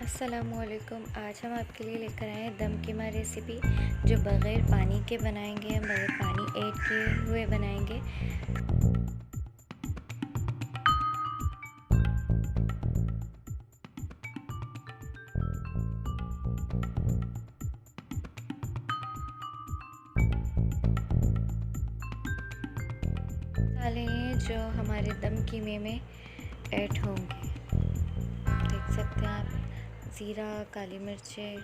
अस्सलामुअलैकुम। आज हम आपके लिए लेकर आए हैं दम कीमा रेसिपी, जो बग़ैर पानी के बनाएंगे। हम बग़ैर पानी ऐड किए हुए बनाएंगे। मसाले हैं जो हमारे दम कीमे में ऐड होंगे। देख सकते हैं आप, ज़ीरा, काली मिर्चें,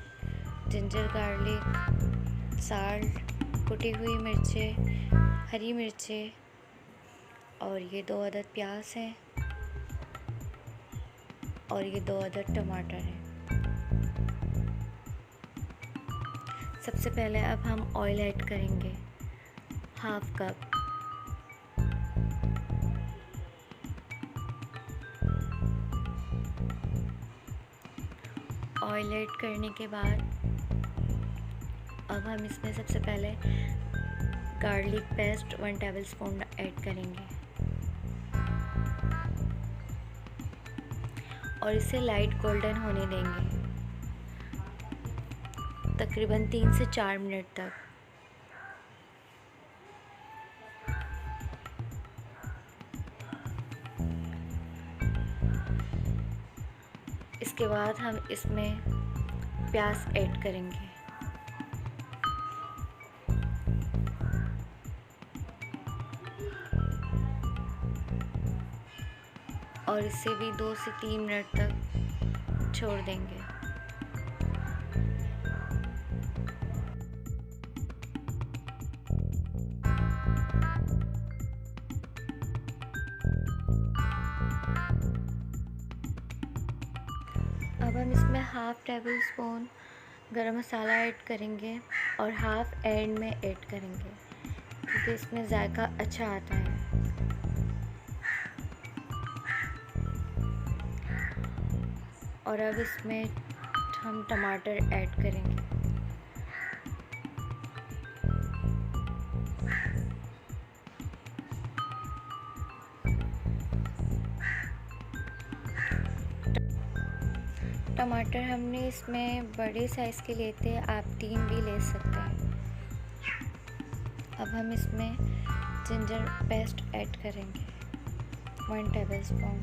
जिंजर गार्लिक, साल्ट, कुटी हुई मिर्चें, हरी मिर्चें और ये 2 अदद प्याज हैं और ये 2 अदद टमाटर हैं। सबसे पहले अब हम ऑयल ऐड करेंगे, हाफ कप। ऑयल ऐड करने के बाद अब हम इसमें सबसे पहले गार्लिक पेस्ट 1 टेबलस्पून ऐड करेंगे और इसे लाइट गोल्डन होने देंगे, तकरीबन 3 से 4 मिनट तक। इसके बाद हम इसमें प्याज ऐड करेंगे और इसे भी 2 से 3 मिनट तक छोड़ देंगे। अब हम इसमें हाफ टेबल स्पून गरम मसाला ऐड करेंगे और हाफ एंड में ऐड करेंगे, क्योंकि इसमें जायका अच्छा आता है। और अब इसमें हम टमाटर ऐड करेंगे। टमाटर हमने इसमें बड़े साइज़ के लिए थे, आप 3 भी ले सकते हैं। अब हम इसमें जिंजर पेस्ट ऐड करेंगे 1 टेबलस्पून।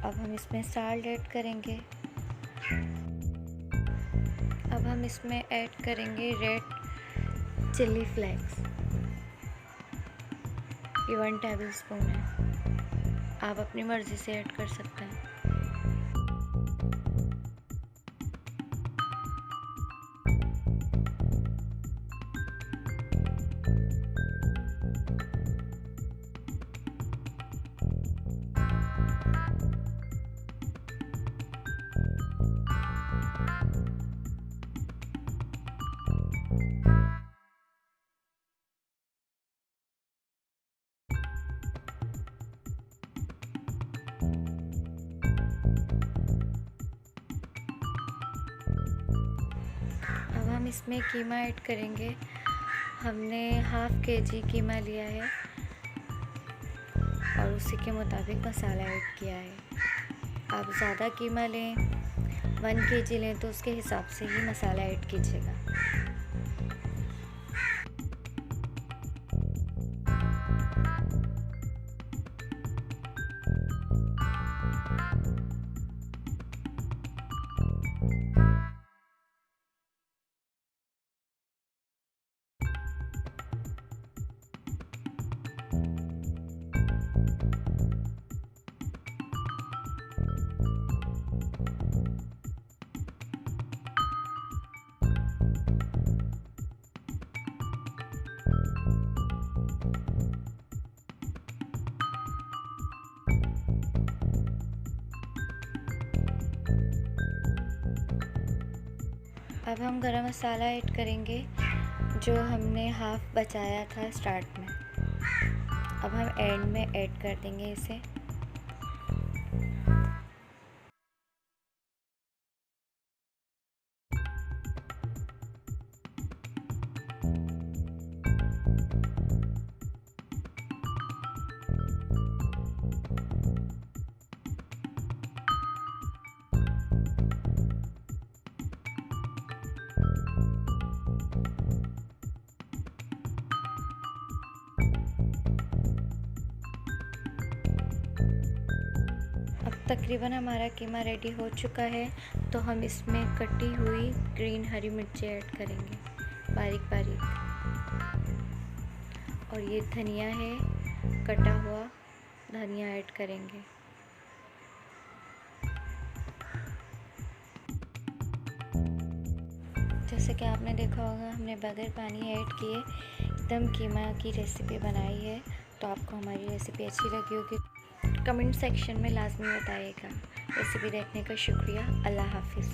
अब हम इसमें साल्ट ऐड करेंगे। अब हम इसमें ऐड करेंगे रेड चिली फ्लेक्स, ये 1 टेबलस्पून है। आप अपनी मर्ज़ी से ऐड कर सकते हैं। अब हम इसमें कीमा ऐड करेंगे। हमने हाफ केजी कीमा लिया है और उसी के मुताबिक मसाला ऐड किया है। आप ज़्यादा कीमा लें, 1 केजी लें तो उसके हिसाब से ही मसाला ऐड कीजिएगा। अब हम गरम मसाला ऐड करेंगे, जो हमने हाफ बचाया था स्टार्ट में। अब हम एंड में ऐड कर देंगे इसे। तकरीबन हमारा कीमा रेडी हो चुका है, तो हम इसमें कटी हुई ग्रीन हरी मिर्चें ऐड करेंगे बारीक बारीक। और ये धनिया है, कटा हुआ धनिया ऐड करेंगे। जैसे कि आपने देखा होगा, हमने बगैर पानी ऐड किए एकदम कीमा की रेसिपी बनाई है। तो आपको हमारी रेसिपी अच्छी लगी होगी, कमेंट सेक्शन में लाजमी बताइएगा। रेसिपी देखने का शुक्रिया। अल्लाह हाफिज़।